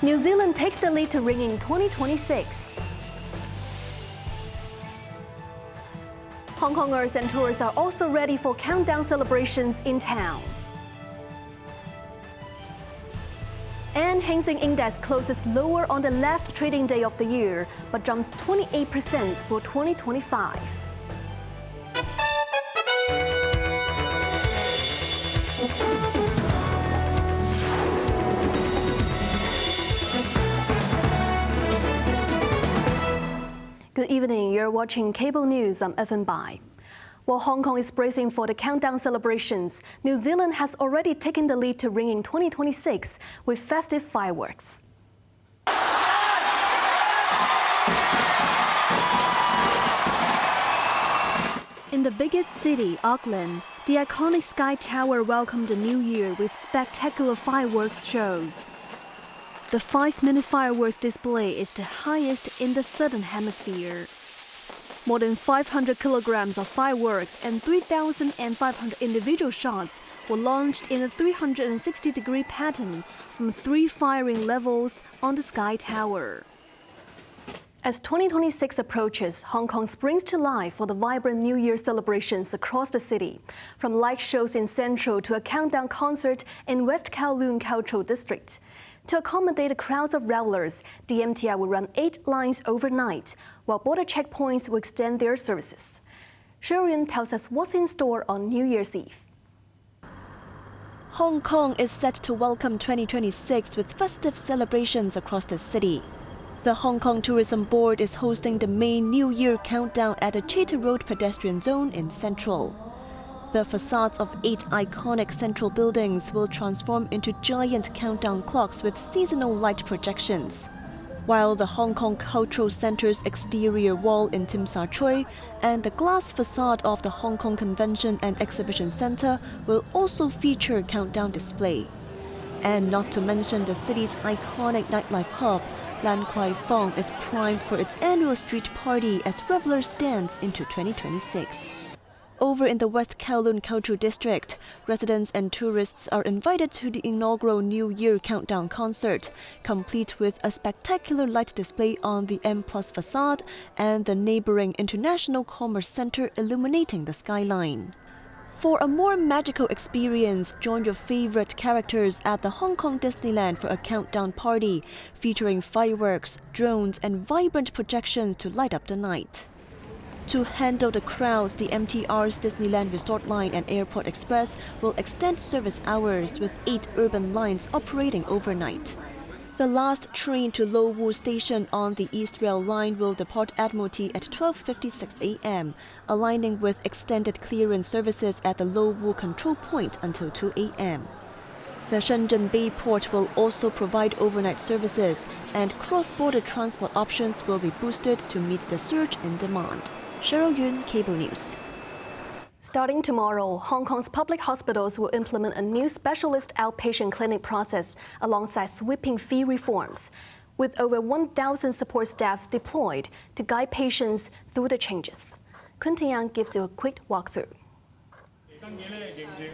New Zealand takes the lead to ring in 2026. Hong Kongers and tourists are also ready for countdown celebrations in town. And Hang Seng Index closes lower on the last trading day of the year, but jumps 28% for 2025. Good evening, you're watching Cable News. I'm Evan Bai. While Hong Kong is bracing for the countdown celebrations, New Zealand has already taken the lead to ring in 2026 with festive fireworks. In the biggest city, Auckland, the iconic Sky Tower welcomed the new year with spectacular fireworks shows. The 5-minute fireworks display is the highest in the Southern Hemisphere. More than 500 kilograms of fireworks and 3,500 individual shots were launched in a 360-degree pattern from 3 firing levels on the Sky Tower. As 2026 approaches, Hong Kong springs to life for the vibrant New Year celebrations across the city. From light shows in Central to a countdown concert in West Kowloon Cultural District. To accommodate the crowds of revelers, the MTR will run 8 lines overnight, while border checkpoints will extend their services. Shireen tells us what's in store on New Year's Eve. Hong Kong is set to welcome 2026 with festive celebrations across the city. The Hong Kong Tourism Board is hosting the main New Year countdown at the Chater Road pedestrian zone in Central. The facades of 8 iconic central buildings will transform into giant countdown clocks with seasonal light projections, while the Hong Kong Cultural Centre's exterior wall in Tim Sa Tsui and the glass facade of the Hong Kong Convention and Exhibition Centre will also feature countdown display. And not to mention the city's iconic nightlife hub, Lan Kwai Fong is primed for its annual street party as revelers dance into 2026. Over in the West Kowloon Cultural District, residents and tourists are invited to the inaugural New Year countdown concert, complete with a spectacular light display on the M+ facade and the neighboring International Commerce Centre illuminating the skyline. For a more magical experience, join your favorite characters at the Hong Kong Disneyland for a countdown party featuring fireworks, drones, and vibrant projections to light up the night. To handle the crowds, the MTR's Disneyland Resort Line and Airport Express will extend service hours with 8 urban lines operating overnight. The last train to Lo Wu Station on the East Rail Line will depart Admiralty at 12:56 a.m., aligning with extended clearance services at the Lo Wu Control Point until 2 a.m. The Shenzhen Bay Port will also provide overnight services, and cross-border transport options will be boosted to meet the surge in demand. Cheryl Yun, Cable News. Starting tomorrow, Hong Kong's public hospitals will implement a new specialist outpatient clinic process alongside sweeping fee reforms, with over 1,000 support staff deployed to guide patients through the changes. Quentin Yang gives you a quick walkthrough.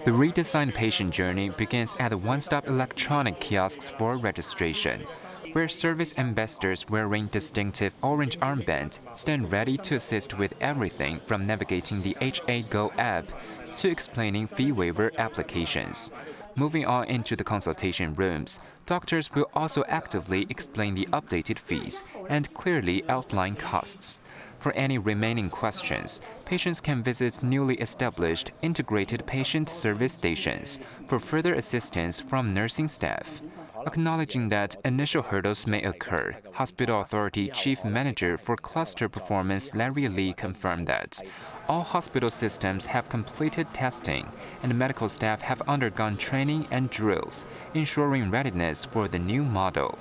The redesigned patient journey begins at the one-stop electronic kiosks for registration, where service ambassadors wearing distinctive orange armbands stand ready to assist with everything from navigating the HA Go app to explaining fee waiver applications. Moving on into the consultation rooms, doctors will also actively explain the updated fees and clearly outline costs. For any remaining questions, patients can visit newly established integrated patient service stations for further assistance from nursing staff. Acknowledging that initial hurdles may occur, Hospital Authority Chief Manager for Cluster Performance Larry Lee confirmed that all hospital systems have completed testing and medical staff have undergone training and drills, ensuring readiness for the new model.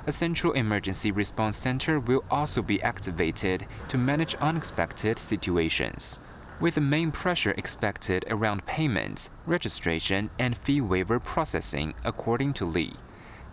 A central emergency response center will also be activated to manage unexpected situations, with the main pressure expected around payments, registration, and fee waiver processing, according to Lee.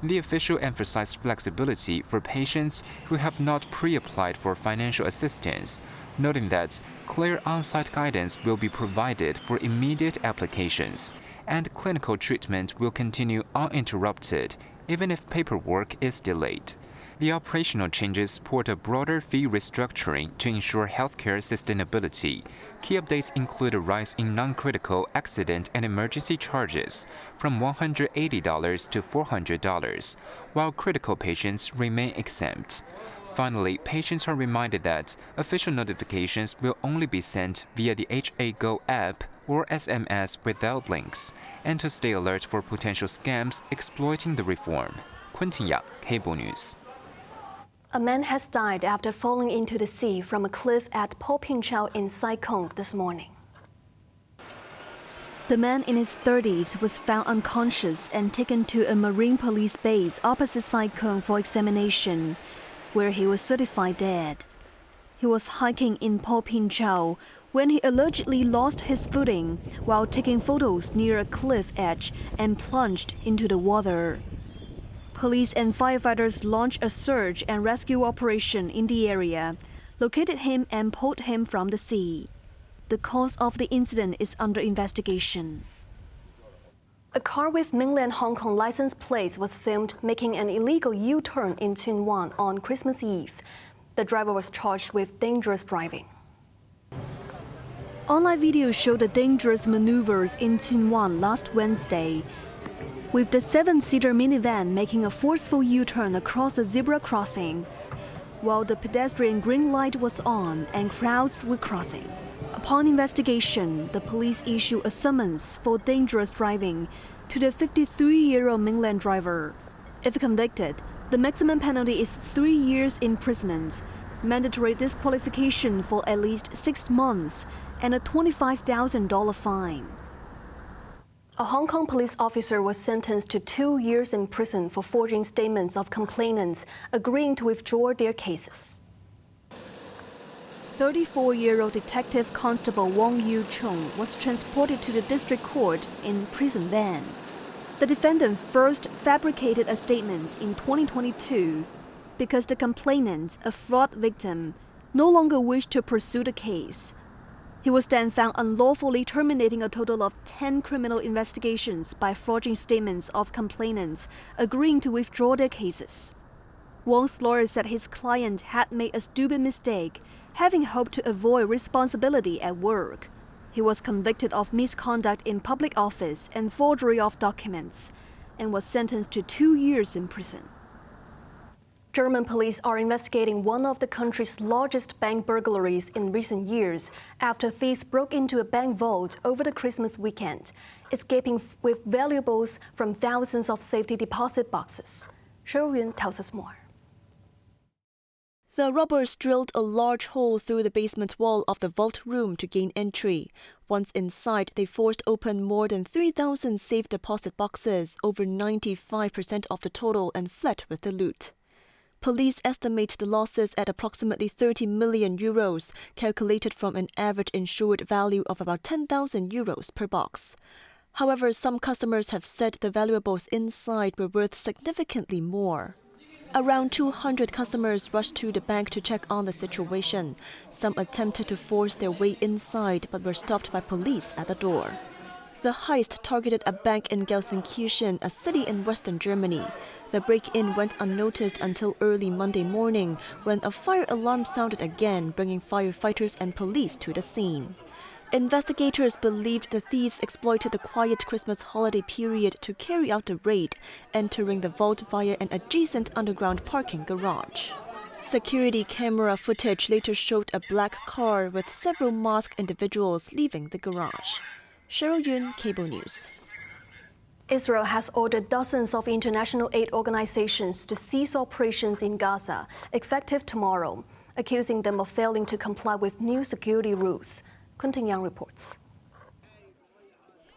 The official emphasized flexibility for patients who have not pre-applied for financial assistance, noting that clear on-site guidance will be provided for immediate applications, and clinical treatment will continue uninterrupted even if paperwork is delayed. The operational changes support a broader fee restructuring to ensure healthcare sustainability. Key updates include a rise in non-critical accident and emergency charges from $180 to $400, while critical patients remain exempt. Finally, patients are reminded that official notifications will only be sent via the HA app or SMS without links, and to stay alert for potential scams exploiting the reform. Quentin Yang, Cable News. A man has died after falling into the sea from a cliff at Po Ping Chau in Sai Kung this morning. The man in his 30s was found unconscious and taken to a marine police base opposite Sai Kung for examination, where he was certified dead. He was hiking in Po Ping Chau when he allegedly lost his footing while taking photos near a cliff edge and plunged into the water. Police and firefighters launched a search and rescue operation in the area, located him and pulled him from the sea. The cause of the incident is under investigation. A car with mainland Hong Kong license plates was filmed making an illegal U-turn in Tsuen Wan on Christmas Eve. The driver was charged with dangerous driving. Online videos showed the dangerous maneuvers in Tsuen Wan last Wednesday, with the 7-seater minivan making a forceful U-turn across the zebra crossing, while the pedestrian green light was on and crowds were crossing. Upon investigation, the police issued a summons for dangerous driving to the 53-year-old mainland driver. If convicted, the maximum penalty is 3 years imprisonment, mandatory disqualification for at least 6 months, and a $25,000 fine. A Hong Kong police officer was sentenced to 2 years in prison for forging statements of complainants agreeing to withdraw their cases. 34-year-old Detective Constable Wong Yu Chung was transported to the district court in prison van. The defendant first fabricated a statement in 2022 because the complainant, a fraud victim, no longer wished to pursue the case. He was then found unlawfully terminating a total of 10 criminal investigations by forging statements of complainants agreeing to withdraw their cases. Wong's lawyer said his client had made a stupid mistake, having hoped to avoid responsibility at work. He was convicted of misconduct in public office and forgery of documents, and was sentenced to 2 years in prison. German police are investigating one of the country's largest bank burglaries in recent years after thieves broke into a bank vault over the Christmas weekend, escaping with valuables from thousands of safety deposit boxes. Shou Yun tells us more. The robbers drilled a large hole through the basement wall of the vault room to gain entry. Once inside, they forced open more than 3,000 safe deposit boxes, over 95% of the total, and fled with the loot. Police estimate the losses at approximately 30 million euros, calculated from an average insured value of about 10,000 euros per box. However, some customers have said the valuables inside were worth significantly more. Around 200 customers rushed to the bank to check on the situation. Some attempted to force their way inside but were stopped by police at the door. The heist targeted a bank in Gelsenkirchen, a city in western Germany. The break-in went unnoticed until early Monday morning, when a fire alarm sounded again, bringing firefighters and police to the scene. Investigators believed the thieves exploited the quiet Christmas holiday period to carry out the raid, entering the vault via an adjacent underground parking garage. Security camera footage later showed a black car with several masked individuals leaving the garage. Cheryl Yun, Cable News. Israel has ordered dozens of international aid organizations to cease operations in Gaza, effective tomorrow, accusing them of failing to comply with new security rules. Quentin Yang reports.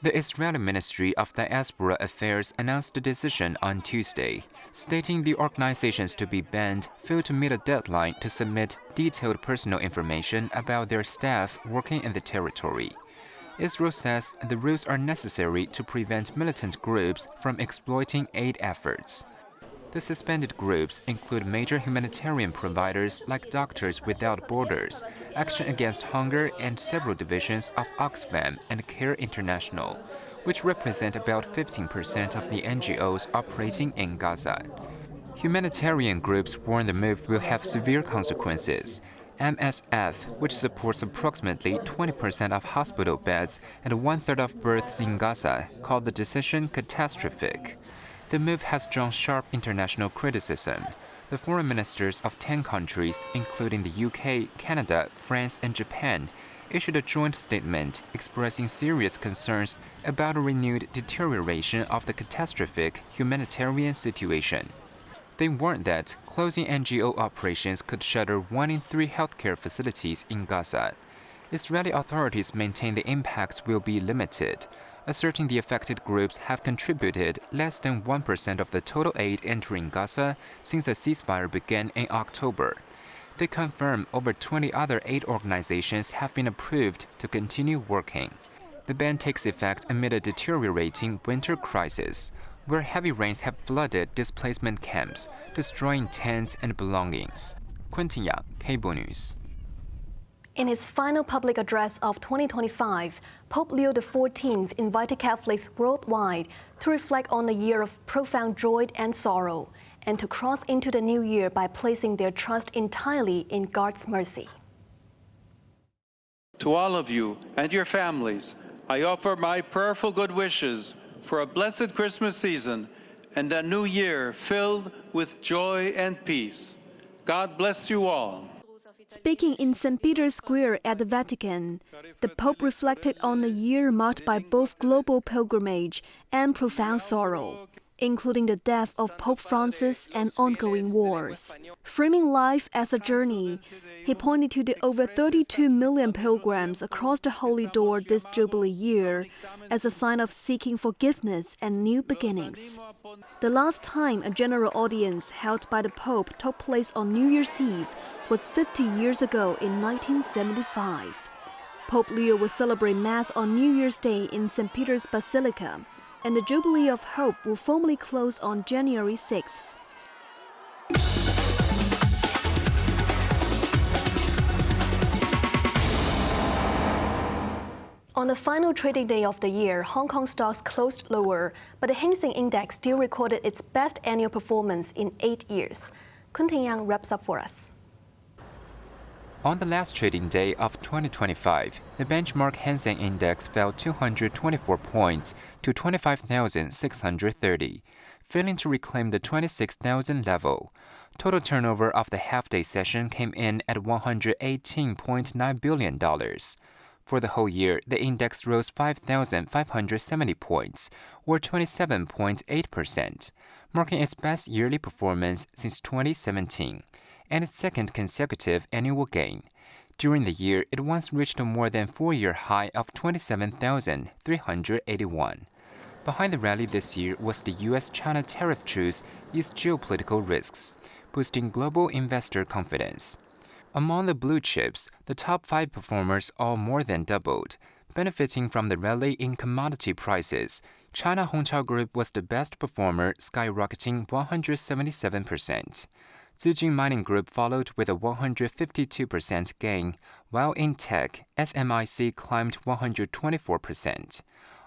The Israeli Ministry of Diaspora Affairs announced the decision on Tuesday, stating the organizations to be banned failed to meet a deadline to submit detailed personal information about their staff working in the territory. Israel says the rules are necessary to prevent militant groups from exploiting aid efforts. The suspended groups include major humanitarian providers like Doctors Without Borders, Action Against Hunger, and several divisions of Oxfam and Care International, which represent about 15% of the NGOs operating in Gaza. Humanitarian groups warn the move will have severe consequences. MSF, which supports approximately 20% of hospital beds and one-third of births in Gaza, called the decision catastrophic. The move has drawn sharp international criticism. The foreign ministers of 10 countries, including the UK, Canada, France, and Japan, issued a joint statement expressing serious concerns about a renewed deterioration of the catastrophic humanitarian situation. They warned that closing NGO operations could shutter 1 in 3 healthcare facilities in Gaza. Israeli authorities maintain the impacts will be limited, asserting the affected groups have contributed less than 1% of the total aid entering Gaza since the ceasefire began in October. They confirm over 20 other aid organizations have been approved to continue working. The ban takes effect amid a deteriorating winter crisis, where heavy rains have flooded displacement camps, destroying tents and belongings. Quentin Yang, Cable News. In his final public address of 2025, Pope Leo XIV invited Catholics worldwide to reflect on a year of profound joy and sorrow, and to cross into the new year by placing their trust entirely in God's mercy. To all of you and your families, I offer my prayerful good wishes for a blessed Christmas season and a new year filled with joy and peace. God bless you all. Speaking in St. Peter's Square at the Vatican, the Pope reflected on a year marked by both global pilgrimage and profound sorrow, including the death of Pope Francis and ongoing wars. Framing life as a journey, he pointed to the over 32 million pilgrims across the Holy Door this Jubilee year as a sign of seeking forgiveness and new beginnings. The last time a general audience held by the Pope took place on New Year's Eve was 50 years ago in 1975. Pope Leo will celebrate Mass on New Year's Day in St. Peter's Basilica, and the Jubilee of Hope will formally close on January 6th. On the final trading day of the year, Hong Kong stocks closed lower, but the Hang Seng Index still recorded its best annual performance in 8 years. Quentin Yang wraps up for us. On the last trading day of 2025, the benchmark Hang Seng Index fell 224 points to 25,630, failing to reclaim the 26,000 level. Total turnover of the half-day session came in at $118.9 billion. For the whole year, the index rose 5,570 points, or 27.8%, marking its best yearly performance since 2017. And its second consecutive annual gain. During the year, it once reached a more than 4-year high of 27,381. Behind the rally this year was the U.S.-China tariff truce eased geopolitical risks, boosting global investor confidence. Among the blue chips, the top 5 performers all more than doubled. Benefiting from the rally in commodity prices, China Hongqiao Group was the best performer, skyrocketing 177%. Zijin Mining Group followed with a 152% gain, while in tech, SMIC climbed 124%.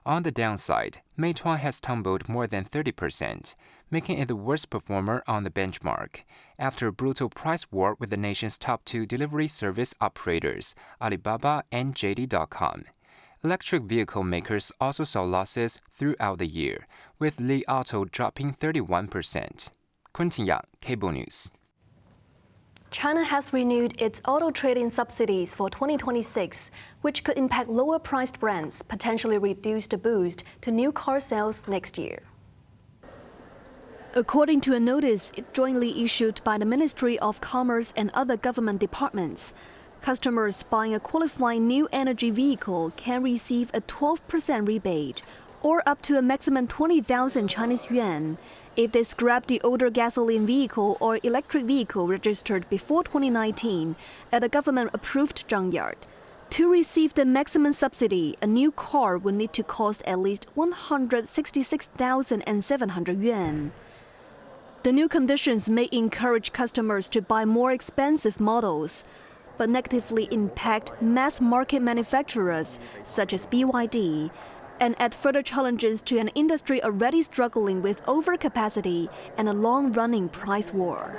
On the downside, Meituan has tumbled more than 30%, making it the worst performer on the benchmark, after a brutal price war with the nation's top 2 delivery service operators, Alibaba and JD.com. Electric vehicle makers also saw losses throughout the year, with Li Auto dropping 31%. Quentin Yang, Cable News. China has renewed its auto trading subsidies for 2026, which could impact lower-priced brands, potentially reduce the boost to new car sales next year. According to a notice jointly issued by the Ministry of Commerce and other government departments, customers buying a qualifying new energy vehicle can receive a 12% rebate, or up to a maximum 20,000 Chinese yuan, if they scrap the older gasoline vehicle or electric vehicle registered before 2019 at a government-approved junkyard. To receive the maximum subsidy, a new car would need to cost at least 166,700 yuan. The new conditions may encourage customers to buy more expensive models, but negatively impact mass-market manufacturers such as BYD, and add further challenges to an industry already struggling with overcapacity and a long-running price war.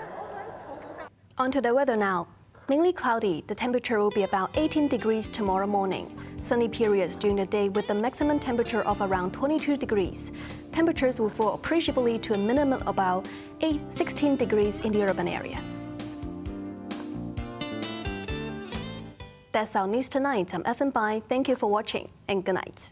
On to the weather now. Mainly cloudy, the temperature will be about 18 degrees tomorrow morning. Sunny periods during the day with a maximum temperature of around 22 degrees. Temperatures will fall appreciably to a minimum of about 16 degrees in the urban areas. That's our news tonight. I'm Ethan Bai. Thank you for watching and good night.